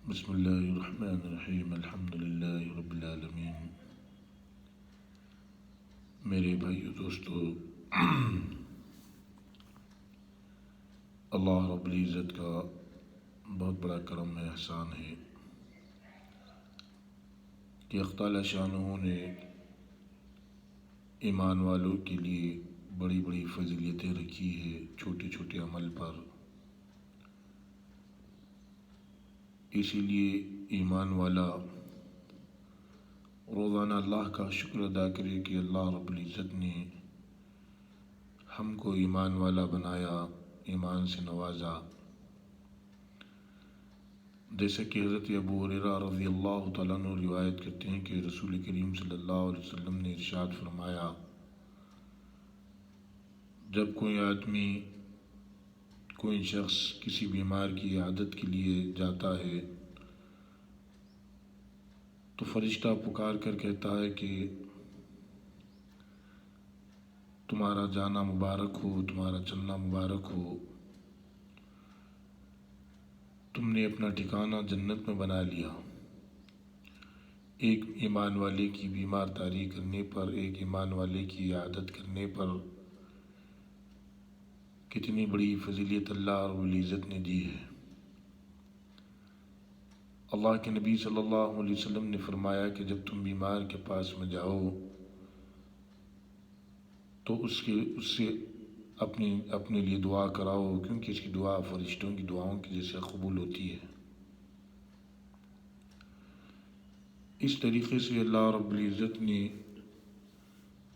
بسم اللہ الرحمن الرحیم الحمد للہ رب العالمین۔ میرے بھائیو دوستو، اللہ رب العزت کا بہت بڑا کرم ہے، احسان ہے کہ حق تعالی شانہ نے ایمان والوں کے لیے بڑی بڑی فضیلتیں رکھی ہے چھوٹے چھوٹے عمل پر۔ اسی لیے ایمان والا روزانہ اللہ کا شکر ادا کرے کہ اللہ رب العزت نے ہم کو ایمان والا بنایا، ایمان سے نوازا۔ جیسا کہ حضرت ابو ہریرہ رضی اللہ تعالیٰ عنہ روایت کرتے ہیں کہ رسول کریم صلی اللہ علیہ وسلم نے ارشاد فرمایا، جب کوئی شخص کسی بیمار کی عیادت کے لیے جاتا ہے تو فرشتہ پکار کر کہتا ہے کہ تمہارا جانا مبارک ہو، تمہارا چلنا مبارک ہو، تم نے اپنا ٹھکانہ جنت میں بنا لیا۔ ایک ایمان والے کی بیمار داری کرنے پر، ایک ایمان والے کی عیادت کرنے پر کتنی بڑی فضیلت اللہ رب العزت نے دی ہے۔ اللہ کے نبی صلی اللہ علیہ وسلم نے فرمایا کہ جب تم بیمار کے پاس میں جاؤ تو اس سے اپنے لیے دعا کراؤ، کیونکہ اس کی دعا فرشتوں کی دعاؤں کی جیسے قبول ہوتی ہے۔ اس طریقے سے اللہ رب العزت نے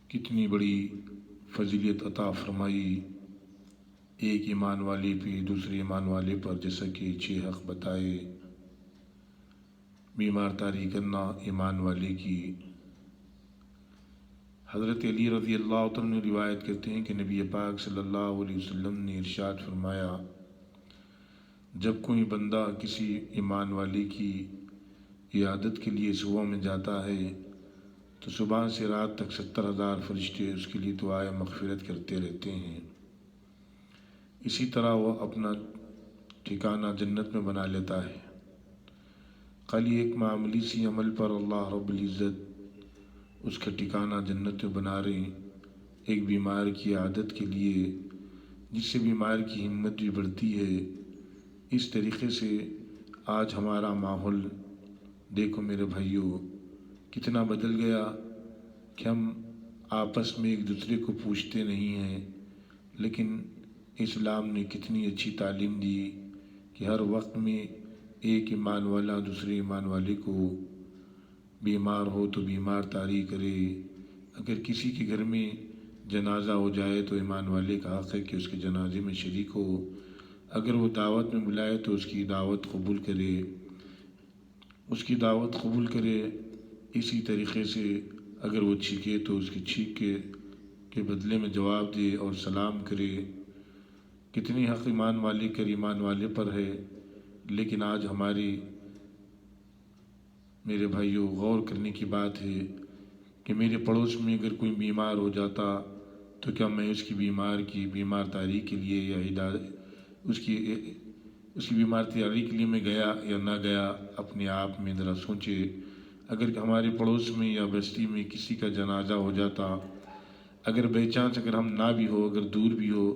کتنی بڑی فضیلت عطا فرمائی ایک ایمان والے پہ دوسرے ایمان والے پر، جیسا کہ 6 حق بتائے۔ بیمار داری کرنا ایمان والے کی۔ حضرت علی رضی اللہ عنہ نے روایت کرتے ہیں کہ نبی پاک صلی اللہ علیہ وسلم نے ارشاد فرمایا، جب کوئی بندہ کسی ایمان والے کی عیادت کے لیے صبح میں جاتا ہے تو صبح سے رات تک 70,000 فرشتے اس کے لیے دعائے مغفرت کرتے رہتے ہیں۔ اسی طرح وہ اپنا ٹھکانہ جنت میں بنا لیتا ہے۔ خالی ایک معمولی سی عمل پر اللہ رب العزت اس کا ٹھکانہ جنت میں بنا رہے ہیں۔ ایک بیمار کی عادت کے لیے، جس سے بیمار کی ہمت بھی بڑھتی ہے۔ اس طریقے سے آج ہمارا ماحول دیکھو میرے بھائیوں کتنا بدل گیا کہ ہم آپس میں ایک دوسرے کو پوچھتے نہیں ہیں، لیکن اسلام نے کتنی اچھی تعلیم دی کہ ہر وقت میں ایک ایمان والا دوسرے ایمان والے کو بیمار ہو تو بیمار داری کرے۔ اگر کسی کے گھر میں جنازہ ہو جائے تو ایمان والے کا حق ہے کہ اس کے جنازے میں شریک ہو۔ اگر وہ دعوت میں بلائے تو اس کی دعوت قبول کرے، اسی طریقے سے اگر وہ چھینکے تو اس کی چھینک کے بدلے میں جواب دے اور سلام کرے۔ کتنی حق ایمان والے پر ہے، لیکن آج میرے بھائیوں غور کرنے کی بات ہے کہ میرے پڑوس میں اگر کوئی بیمار ہو جاتا تو کیا میں اس کی بیمار داری کے لیے یا اس کی بیمار داری کے لیے میں گیا یا نہ گیا؟ اپنے آپ میں ذرا سوچے۔ اگر ہمارے پڑوس میں یا بستی میں کسی کا جنازہ ہو جاتا، اگر بائی چانس اگر ہم نہ بھی ہو، اگر دور بھی ہو،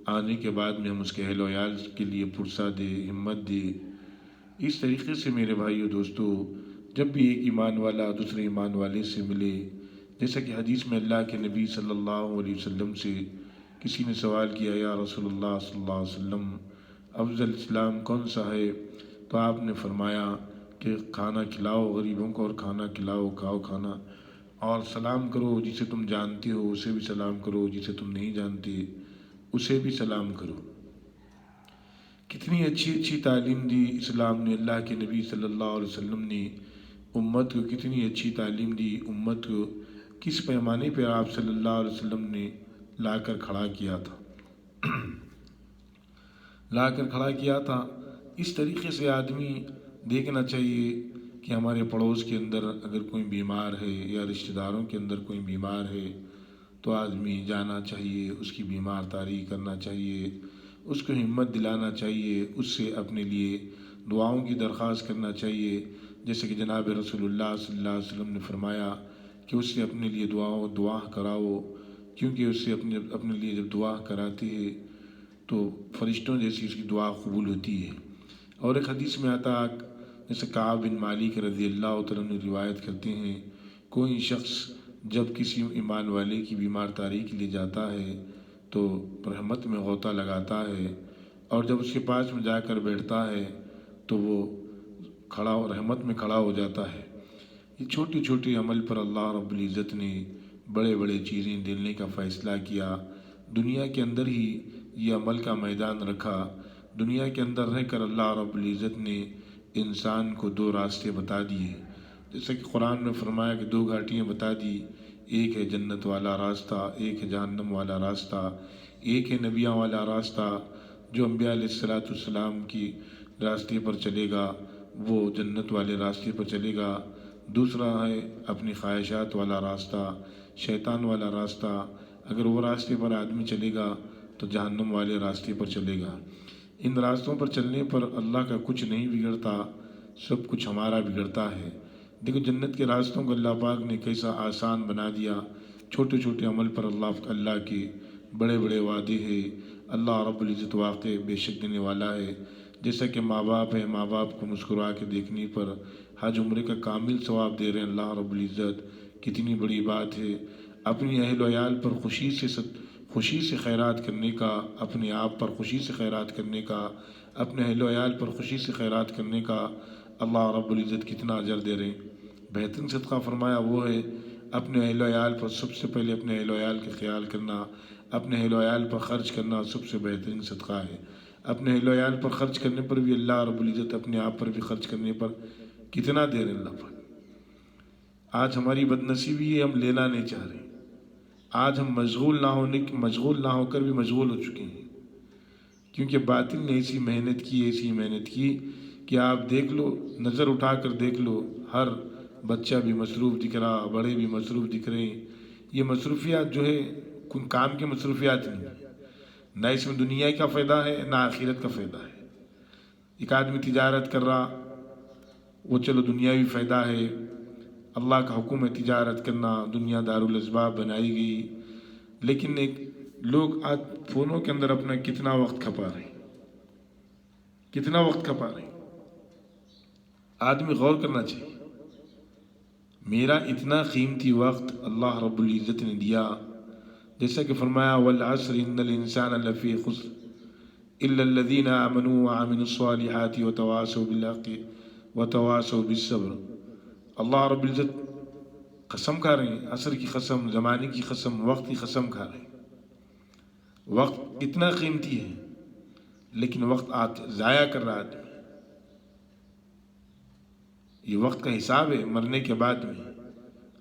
آنے کے بعد میں ہم اس کے اہل و عیال کے لیے پرسہ دے، ہمت دے۔ اس طریقے سے میرے بھائیو دوستو، جب بھی ایک ایمان والا دوسرے ایمان والے سے ملے، جیسا کہ حدیث میں اللہ کے نبی صلی اللہ علیہ وسلم سے کسی نے سوال کیا، یا رسول اللہ صلی اللہ علیہ وسلم افضل اسلام کون سا ہے؟ تو آپ نے فرمایا کہ کھانا کھلاؤ غریبوں کو، اور کھانا کھلاؤ، کھاؤ کھانا، اور سلام کرو جسے تم جانتے ہو اسے بھی سلام کرو، جسے تم نہیں جانتے اسے بھی سلام کرو۔ کتنی اچھی تعلیم دی اسلام نے، اللہ کے نبی صلی اللہ علیہ وسلم نے امت کو کتنی اچھی تعلیم دی۔ امت کو کس پیمانے پہ آپ صلی اللہ علیہ وسلم نے لا کر کھڑا کیا تھا۔ اس طریقے سے آدمی دیکھنا چاہیے کہ ہمارے پڑوس کے اندر اگر کوئی بیمار ہے یا رشتہ داروں کے اندر کوئی بیمار ہے تو آدمی جانا چاہیے، اس کی بیمار داری کرنا چاہیے، اس کو ہمت دلانا چاہیے، اس سے اپنے لیے دعاؤں کی درخواست کرنا چاہیے، جیسے کہ جناب رسول اللہ صلی اللہ علیہ وسلم نے فرمایا کہ اس سے اپنے لیے دعا کراؤ، کیونکہ اس سے اپنے لیے جب دعا کراتے ہیں تو فرشتوں جیسی اس کی دعا قبول ہوتی ہے۔ اور ایک حدیث میں آتا، جیسے کعب بن مالک رضی اللہ تعالیٰ عنہ روایت کرتے ہیں، کوئی شخص جب کسی ایمان والے کی بیمار داری کے لیے جاتا ہے تو رحمت میں غوطہ لگاتا ہے، اور جب اس کے پاس میں جا کر بیٹھتا ہے تو وہ رحمت میں کھڑا ہو جاتا ہے۔ یہ چھوٹی چھوٹی عمل پر اللہ رب العزت نے بڑے بڑے چیزیں دینے کا فیصلہ کیا۔ دنیا کے اندر ہی یہ عمل کا میدان رکھا۔ دنیا کے اندر رہ کر اللہ رب العزت نے انسان کو دو راستے بتا دیے، جیسے کہ قرآن میں فرمایا کہ دو گھاٹیاں بتا دی، ایک ہے جنت والا راستہ، ایک ہے جہنم والا راستہ، ایک ہے نبیوں والا راستہ، جو انبیاء علیہ السلام کی راستے پر چلے گا وہ جنت والے راستے پر چلے گا، دوسرا ہے اپنی خواہشات والا راستہ، شیطان والا راستہ، اگر وہ راستے پر آدمی چلے گا تو جہنم والے راستے پر چلے گا۔ ان راستوں پر چلنے پر اللہ کا کچھ نہیں بگڑتا، سب کچھ ہمارا بگڑتا ہے۔ دیکھو جنت کے راستوں کو اللہ پاک نے کیسا آسان بنا دیا، چھوٹے چھوٹے عمل پر اللہ کے بڑے بڑے وعدے ہیں۔ اللہ رب العزت واقع بے شک دینے والا ہے، جیسا کہ ماں باپ ہے، ماں باپ کو مسکرا کے دیکھنے پر حج عمرے کا کامل ثواب دے رہے ہیں اللہ رب العزت، کتنی بڑی بات ہے۔ اپنی اہل و عیال پر خوشی سے خیرات کرنے کا، اپنے آپ پر خوشی سے خیرات کرنے کا، اپنے اہل و عیال پر خوشی سے خیرات کرنے کا اللہ رب العزت کتنا اجر دے رہے ہیں۔ بہترین صدقہ فرمایا وہ ہے اپنے اہل و عیال پر، سب سے پہلے اپنے اہل و عیال کا خیال کرنا، اپنے اہل و عیال پر خرچ کرنا سب سے بہترین صدقہ ہے۔ اپنے اہل و عیال پر خرچ کرنے پر بھی اللہ رب العزت اپنے آپ پر بھی خرچ کرنے پر کتنا دے رہے ہیں اللہ پر۔ آج ہماری بدنصیبی ہے، ہم لینا نہیں چاہ رہے۔ آج ہم مشغول نہ ہو کر بھی مشغول ہو چکے ہیں، کیونکہ باطل نے ایسی محنت کی کہ آپ دیکھ لو، نظر اٹھا کر دیکھ لو، ہر بچہ بھی مصروف دکھ رہا، بڑے بھی مصروف دکھ رہے ہیں۔ یہ مصروفیات جو ہے کوئی کام کی مصروفیات نہیں، نہ اس میں دنیا کا فائدہ ہے نہ آخرت کا فائدہ ہے۔ ایک آدمی تجارت کر رہا، وہ چلو دنیاوی فائدہ ہے، اللہ کا حکم ہے تجارت کرنا، دنیا دارالاسباب بنائی گئی، لیکن لوگ آج فونوں کے اندر اپنا کتنا وقت کھپا رہے ہیں، کتنا وقت کھپا رہے ہیں۔ آدمی غور کرنا چاہیے، میرا اتنا قیمتی وقت اللہ رب العزت نے دیا، جیسا کہ فرمایا والعصر ان الانسان لفی خسر الا الذین آمنوا وعملوا الصالحات وتواصوا بالحق وتواصوا بالصبر۔ اللہ رب العزت قسم کھا رہے ہیں، عصر کی قسم، زمانے کی قسم، وقت کی قسم کھا رہے ہیں۔ وقت اتنا قیمتی ہے، لیکن وقت ضائع کر رہا آدمی۔ یہ وقت کا حساب ہے مرنے کے بعد میں۔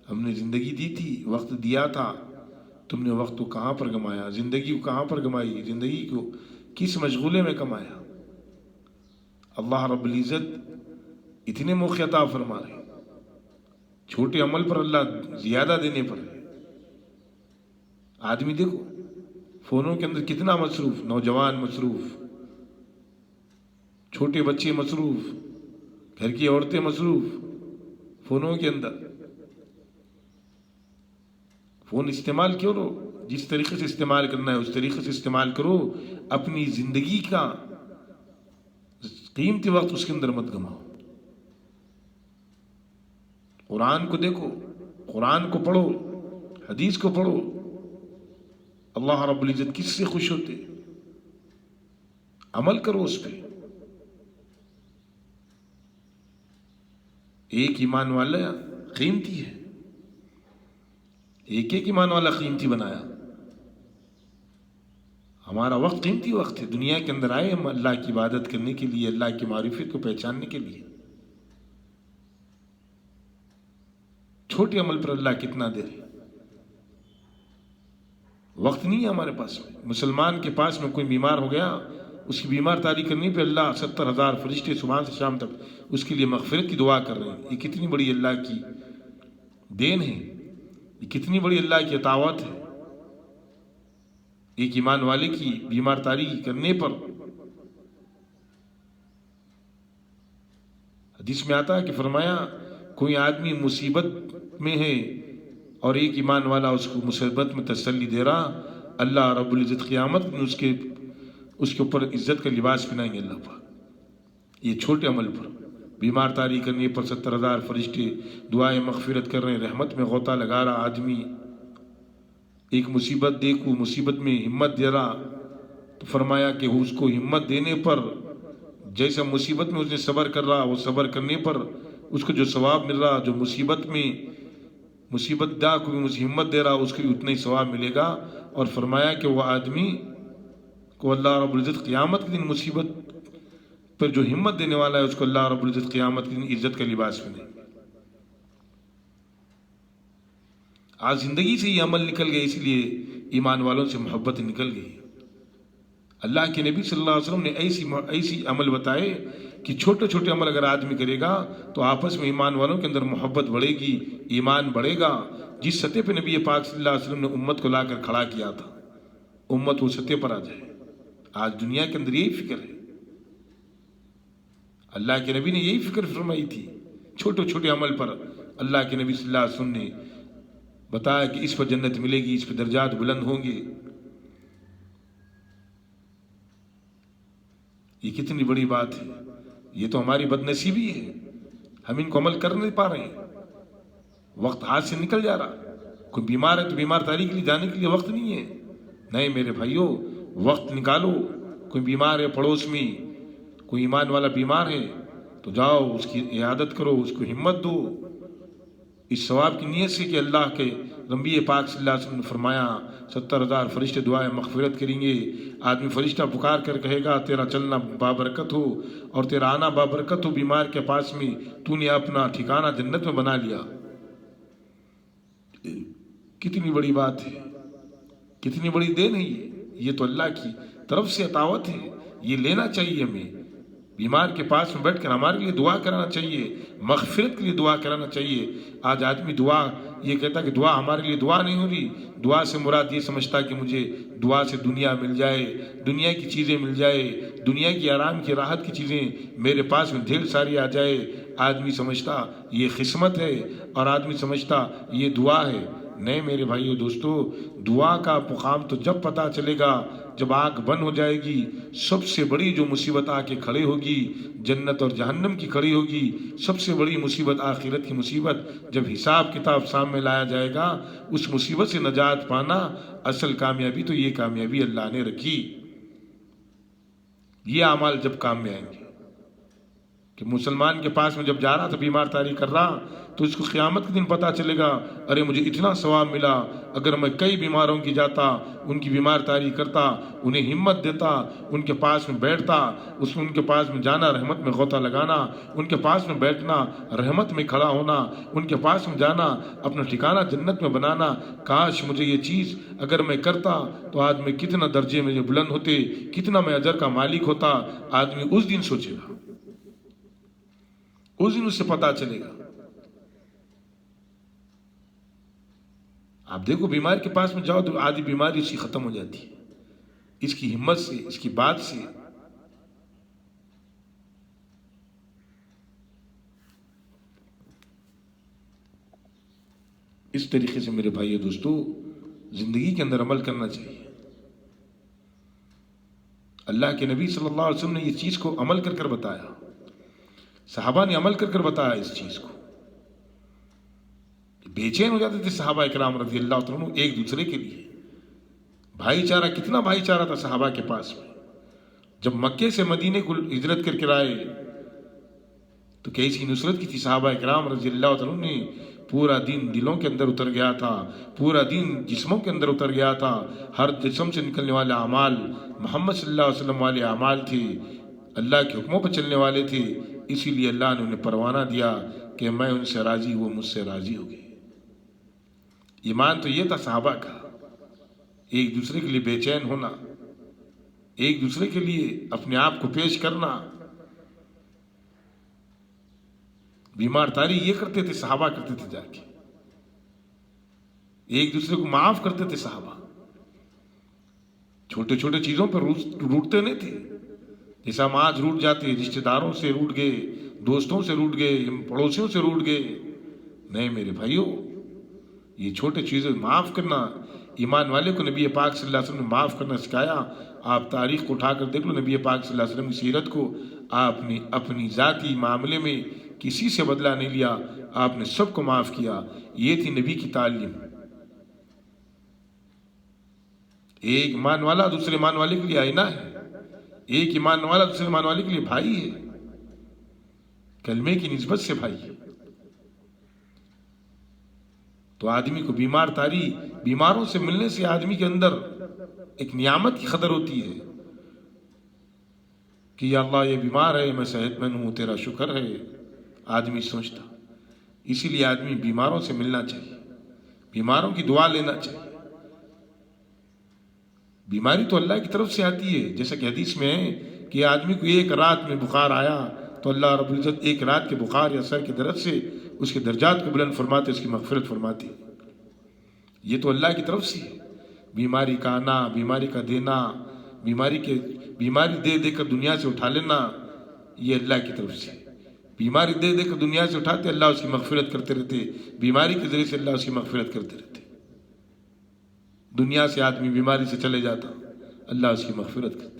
ہم نے زندگی دی تھی، وقت دیا تھا، تم نے وقت کو کہاں پر گمایا، زندگی کو کہاں پر گمائی، زندگی کو کس مشغولے میں کمایا۔ اللہ رب العزت اتنے موقع عطا فرما رہے ہیں، چھوٹے عمل پر اللہ زیادہ دینے پر ہے۔ آدمی دیکھو فونوں کے اندر کتنا مصروف، نوجوان مصروف، چھوٹے بچے مصروف، گھر کی عورتیں مصروف فونوں کے اندر۔ فون استعمال کرو، جس طریقے سے استعمال کرنا ہے اس طریقے سے استعمال کرو، اپنی زندگی کا قیمتی وقت اس کے اندر مت گماؤ۔ قرآن کو دیکھو، قرآن کو پڑھو، حدیث کو پڑھو، اللہ رب العزت کس سے خوش ہوتے، عمل کرو اس پہ۔ ایک ایمان والا قیمتی ہے، ایک ایمان والا قیمتی بنایا۔ ہمارا وقت قیمتی وقت ہے، دنیا کے اندر آئے ہم اللہ کی عبادت کرنے کے لیے، اللہ کی معرفت کو پہچاننے کے لیے۔ چھوٹے عمل پر اللہ کتنا دے رہے، وقت نہیں ہے ہمارے پاس میں۔ مسلمان کے پاس میں کوئی بیمار ہو گیا، اس کی بیمار تاری کرنے پہ اللہ 70,000 فرشتے صبح سے شام تک اس کے لیے مغفرت کی دعا کر رہے ہیں۔ یہ کتنی بڑی اللہ کی دین ہے، یہ کتنی بڑی اللہ کی عطاوت ہے۔ ایک ایمان والے کی بیمار تاری کرنے پر حدیث میں آتا ہے کہ فرمایا کوئی آدمی مصیبت میں ہے اور ایک ایمان والا اس کو مصیبت میں تسلی دے رہا، اللہ رب العزت قیامت میں اس کے اوپر عزت کا لباس پہنائیں گے اللہ پاک۔ یہ چھوٹے عمل پر بیمار تاری کرنے پر 70,000 فرشتے دعائیں مغفرت کر رہے ہیں، رحمت میں غوطہ لگا رہا آدمی، ایک مصیبت دیکھو مصیبت میں ہمت دے رہا، تو فرمایا کہ اس کو ہمت دینے پر جیسا مصیبت میں اس نے صبر کر رہا، وہ صبر کرنے پر اس کو جو ثواب مل رہا، جو مصیبت میں مصیبت دا کو بھی ہمت دے رہا اس کو بھی اتنا ہی ثواب ملے گا۔ اور فرمایا کہ وہ آدمی کو اللہ رب العزت قیامت کے دن مصیبت پر جو ہمت دینے والا ہے اس کو اللہ رب العزت قیامت کے دن عزت کا لباس پہنے گا۔ آج زندگی سے یہ عمل نکل گئے، اس لیے ایمان والوں سے محبت نکل گئی۔ اللہ کے نبی صلی اللہ علیہ وسلم نے ایسی عمل بتائے کہ چھوٹے چھوٹے عمل اگر آدمی کرے گا تو آپس میں ایمان والوں کے اندر محبت بڑھے گی، ایمان بڑھے گا۔ جس سطح پہ نبی پاک صلی اللہ علیہ وسلم نے امت کو لا کر کھڑا کیا تھا، امت وہ سطح پر آ جائے۔ آج دنیا کے اندر یہی فکر ہے، اللہ کے نبی نے یہی فکر فرمائی تھی، چھوٹے چھوٹے عمل پر اللہ کے نبی صلی اللہ علیہ وسلم نے بتایا کہ اس پر جنت ملے گی، اس پر درجات بلند ہوں گے۔ یہ کتنی بڑی بات ہے، یہ تو ہماری بد نصیبی ہے، ہم ان کو عمل کر نہیں پا رہے ہیں، وقت ہاتھ سے نکل جا رہا۔ کوئی بیمار ہے تو بیمار تاری کے لیے جانے کے لیے وقت نہیں ہے، نہیں میرے بھائیوں وقت نکالو۔ کوئی بیمار ہے پڑوس میں، کوئی ایمان والا بیمار ہے تو جاؤ اس کی عیادت کرو، اس کو ہمت دو، اس ثواب کی نیت سے کہ اللہ کے نبی پاک صلی اللہ علیہ وسلم نے فرمایا 70,000 فرشتے دعائیں مغفرت کریں گے۔ آدمی فرشتہ پکار کر کہے گا تیرا چلنا بابرکت ہو اور تیرا آنا بابرکت ہو، بیمار کے پاس میں تو نے اپنا ٹھکانہ جنت میں بنا لیا۔ کتنی بڑی بات ہے، کتنی بڑی دین ہے یہ تو اللہ کی طرف سے عطاوت ہے، یہ لینا چاہیے ہمیں۔ بیمار کے پاس میں بیٹھ کر ہمارے لیے دعا کرانا چاہیے، مغفرت کے لیے دعا کرانا چاہیے۔ آج آدمی دعا یہ کہتا کہ دعا ہمارے لیے دعا نہیں ہو رہی، دعا سے مراد یہ سمجھتا کہ مجھے دعا سے دنیا مل جائے، دنیا کی چیزیں مل جائے، دنیا کی آرام کی راحت کی چیزیں میرے پاس میں ڈھیر ساری آ جائے۔ آدمی سمجھتا یہ قسمت ہے اور آدمی سمجھتا یہ دعا ہے۔ نہیں میرے بھائیو دوستو، دعا کا مقام تو جب پتہ چلے گا جب آنکھ بند ہو جائے گی۔ سب سے بڑی جو مصیبت آ کے کھڑی ہوگی جنت اور جہنم کی کھڑی ہوگی، سب سے بڑی مصیبت آخرت کی مصیبت جب حساب کتاب سامنے لایا جائے گا، اس مصیبت سے نجات پانا اصل کامیابی تو یہ کامیابی اللہ نے رکھی۔ یہ اعمال جب کام میں آئیں گے کہ مسلمان کے پاس میں جب جا رہا تھا بیمار تاری کر رہا تو اس کو قیامت کے دن پتہ چلے گا ارے مجھے اتنا ثواب ملا، اگر میں کئی بیماروں کی جاتا، ان کی بیمار تاری کرتا، انہیں ہمت دیتا، ان کے پاس میں بیٹھتا، ان کے پاس میں جانا رحمت میں غوطہ لگانا، ان کے پاس میں بیٹھنا رحمت میں کھڑا ہونا، ان کے پاس میں جانا اپنا ٹھکانہ جنت میں بنانا، کاش مجھے یہ چیز اگر میں کرتا تو آج میں کتنا درجے میں بلند ہوتے، کتنا میں اجر کا مالک ہوتا۔ آدمی اس دن سوچے گا، اس دن اس سے پتہ چلے گا۔ آپ دیکھو بیمار کے پاس میں جاؤ تو آدھی بیماری اس کی ختم ہو جاتی ہے، اس کی ہمت سے، اس کی بات سے۔ اس طریقے سے میرے بھائیو دوستو زندگی کے اندر عمل کرنا چاہیے۔ اللہ کے نبی صلی اللہ علیہ وسلم نے یہ چیز کو عمل کر کر بتایا، صحابہ نے عمل کر کر بتایا اس چیز کو۔ بے چین ہو جاتے تھے صحابہ اکرام رضی اللہ عنہ ایک دوسرے کے لیے۔ بھائی چارہ، کتنا بھائی چارہ تھا صحابہ کے پاس میں۔ جب مکے سے مدینے کو ہجرت کر کے آئے تو کیسی نصرت کی تھی صحابہ اکرام رضی اللہ عنہ نے۔ پورا دین دلوں کے اندر اتر گیا تھا، پورا دین جسموں کے اندر اتر گیا تھا۔ ہر جسم سے نکلنے والے اعمال محمد صلی اللہ علیہ وسلم والے اعمال تھے، اللہ کے حکموں پر چلنے والے تھے۔ اسی لیے اللہ نے انہیں پروانہ دیا کہ میں ان سے راضی، وہ مجھ سے راضی ہو گئے۔ ایمان تو یہ تھا صحابہ کا، ایک دوسرے کے لیے بے چین ہونا، ایک دوسرے کے لیے اپنے آپ کو پیش کرنا۔ بیمار تاری یہ کرتے تھے، صحابہ کرتے تھے جا کے، ایک دوسرے کو معاف کرتے تھے صحابہ۔ چھوٹے چھوٹے چیزوں پر روٹتے نہیں تھے. جیسا ہم آج روٹ جاتے، رشتہ داروں سے روٹ گئے، دوستوں سے روٹ گئے، پڑوسیوں سے روٹ گئے. نہیں میرے بھائیوں، یہ چھوٹے چیزیں معاف کرنا ایمان والے کو نبی پاک صلی اللہ علیہ وسلم نے معاف کرنا سکھایا. آپ تاریخ کو اٹھا کر دیکھ لو، نبی پاک صلی اللہ علیہ وسلم کی سیرت کو. آپ نے اپنی ذاتی معاملے میں کسی سے بدلہ نہیں لیا، آپ نے سب کو معاف کیا. یہ تھی نبی کی تعلیم. ایک ایمان والا دوسرے ایمان والے کے لیے آئینہ ہے. ایک ایمان والا دوسرے ایمان والے کے لیے بھائی ہے، کلمے کی نسبت سے بھائی ہے. تو آدمی کو بیماروں سے ملنے سے آدمی کے اندر ایک نعمت کی قدر ہوتی ہے کہ یا اللہ یہ بیمار ہے، میں صحت مند ہوں، تیرا شکر ہے. آدمی سوچتا. اسی لیے آدمی بیماروں سے ملنا چاہیے، بیماروں کی دعا لینا چاہیے. بیماری تو اللہ کی طرف سے آتی ہے، جیسا کہ حدیث میں ہے کہ آدمی کو ایک رات میں بخار آیا تو اللہ رب العزت ایک رات کے بخار یا سر کے درد سے اس کے درجات کو بلند فرماتے، اس کی مغفرت فرماتی. یہ تو اللہ کی طرف سے ہے. بیماری کا آنا، بیماری کا دینا، بیماری دے دے کر دنیا سے اٹھا لینا، یہ اللہ کی طرف سے. بیماری دے دے کر دنیا سے اٹھاتے، اللہ اس کی مغفرت کرتے رہتے. بیماری کے ذریعے سے اللہ اس کی مغفرت کرتے رہتے. دنیا سے آدمی بیماری سے چلے جاتا، اللہ اس کی مغفرت کرتے.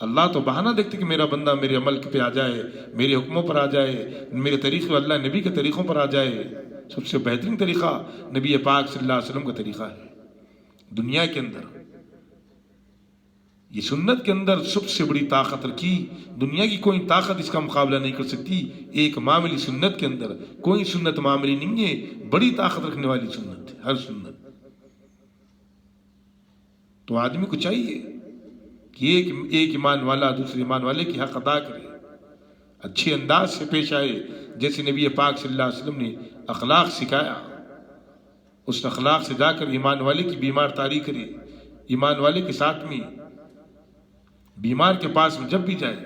اللہ تو بہانہ دیکھتے کہ میرا بندہ میرے عمل پہ آ جائے، میرے حکموں پر آ جائے، میرے طریقے اللہ نبی کے طریقوں پر آ جائے. سب سے بہترین طریقہ نبی پاک صلی اللہ علیہ وسلم کا طریقہ ہے. دنیا کے اندر یہ سنت کے اندر سب سے بڑی طاقت رکھی. دنیا کی کوئی طاقت اس کا مقابلہ نہیں کر سکتی. ایک معاملی سنت کے اندر کوئی سنت معاملی نہیں ہے، بڑی طاقت رکھنے والی سنت ہے ہر سنت. تو آدمی کو چاہیے کہ ایک ایمان والا دوسرے ایمان والے کی حق ادا کرے، اچھے انداز سے پیش آئے. جیسے نبی پاک صلی اللہ علیہ وسلم نے اخلاق سکھایا، اس اخلاق سے جا کر ایمان والے کی بیمار تاری کرے. ایمان والے کے ساتھ میں بیمار کے پاس میں جب بھی جائے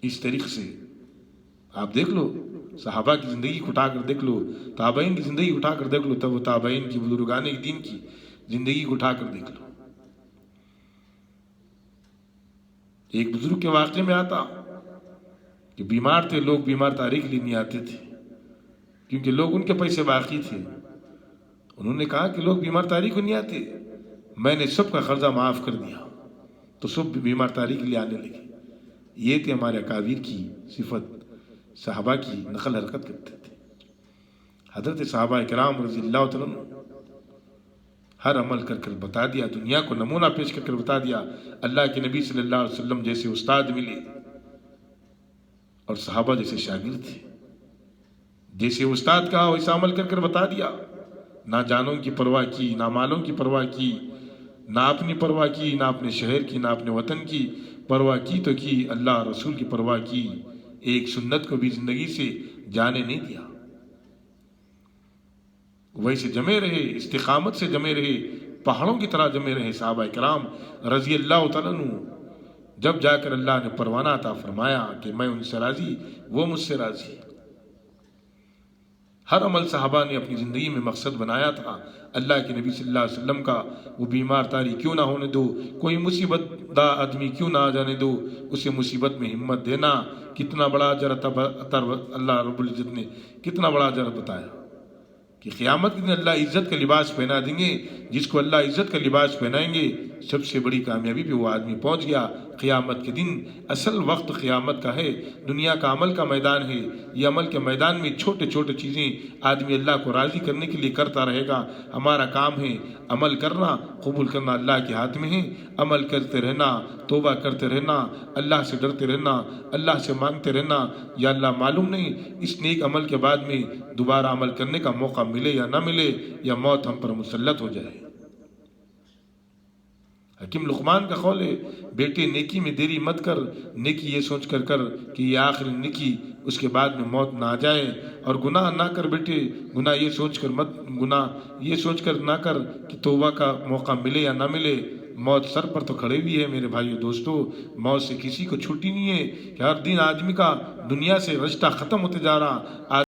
اس طریقے سے. آپ دیکھ لو صحابہ کی زندگی کو اٹھا کر دیکھ لو، تابعین کی زندگی اٹھا کر دیکھ لو، تب وہ تابعین کی بزرگان دین کی زندگی کو اٹھا کر دیکھ لو. ایک بزرگ کے واقعے میں آتا کہ بیمار تھے لوگ، بیمار تاریخ لینے آتے تھے کیونکہ لوگ ان کے پیسے باقی تھے. انہوں نے کہا کہ لوگ بیمار تاریخ کو نہیں آتے، میں نے سب کا قرضہ معاف کر دیا تو سب بیمار تاریخ لیے آنے لگے. یہ تھے ہمارے اکابر کی صفت، صحابہ کی نقل حرکت کرتے تھے. حضرت صحابہ کرام رضی اللہ تعالیٰ ہر عمل کر کر بتا دیا، دنیا کو نمونہ پیش کر کر بتا دیا. اللہ کے نبی صلی اللہ علیہ وسلم جیسے استاد ملے اور صحابہ جیسے شاگرد تھے. جیسے استاد کہا ویسا عمل کر کر بتا دیا. نہ جانوں کی پرواہ کی، نہ مالوں کی پرواہ کی، نہ اپنی پرواہ کی، نہ اپنے شہر کی، نہ اپنے وطن کی پرواہ کی تو کی، اللہ رسول کی پرواہ کی. ایک سنت کو بھی زندگی سے جانے نہیں دیا. ویسے جمے رہے، استقامت سے جمے رہے، پہاڑوں کی طرح جمے رہے صحابہ کرام رضی اللہ تعالیٰ عنہ. جب جا کر اللہ نے پروانہ عطا فرمایا کہ میں ان سے راضی، وہ مجھ سے راضی. ہر عمل صحابہ نے اپنی زندگی میں مقصد بنایا تھا اللہ کے نبی صلی اللہ علیہ وسلم کا وہ بیمار تاری کیوں نہ ہونے دو، کوئی مصیبت دا آدمی کیوں نہ آ جانے دو، اسے مصیبت میں ہمت دینا. کتنا بڑا اجر اللہ رب العزت نے کتنا بڑا اجر بتایا کہ قیامت کے دن اللہ عزت کا لباس پہنا دیں گے. جس کو اللہ عزت کا لباس پہنائیں گے سب سے بڑی کامیابی پہ وہ آدمی پہنچ گیا. قیامت کے دن اصل وقت قیامت کا ہے، دنیا کا عمل کا میدان ہے. یہ عمل کے میدان میں چھوٹے چھوٹے چیزیں آدمی اللہ کو راضی کرنے کے لیے کرتا رہے گا. ہمارا کام ہے عمل کرنا، قبول کرنا اللہ کے ہاتھ میں ہے. عمل کرتے رہنا، توبہ کرتے رہنا، اللہ سے ڈرتے رہنا، اللہ سے مانگتے رہنا. یا اللہ معلوم نہیں اس نیک عمل کے بعد میں دوبارہ عمل کرنے کا موقع ملے یا نہ ملے، یا موت ہم پر مسلط ہو جائے. حکیم لقمان کا قول ہے، بیٹے نیکی میں دیری مت کر، نیکی یہ سوچ کر کر کہ یہ آخری نیکی، اس کے بعد میں موت نہ آ جائے. اور گناہ نہ کر بیٹے، گناہ یہ سوچ کر نہ کر کہ توبہ کا موقع ملے یا نہ ملے. موت سر پر تو کھڑے ہوئی ہے میرے بھائیو دوستو. موت سے کسی کو چھٹی نہیں ہے کہ ہر دن آدمی کا دنیا سے رشتہ ختم ہوتے جا رہا.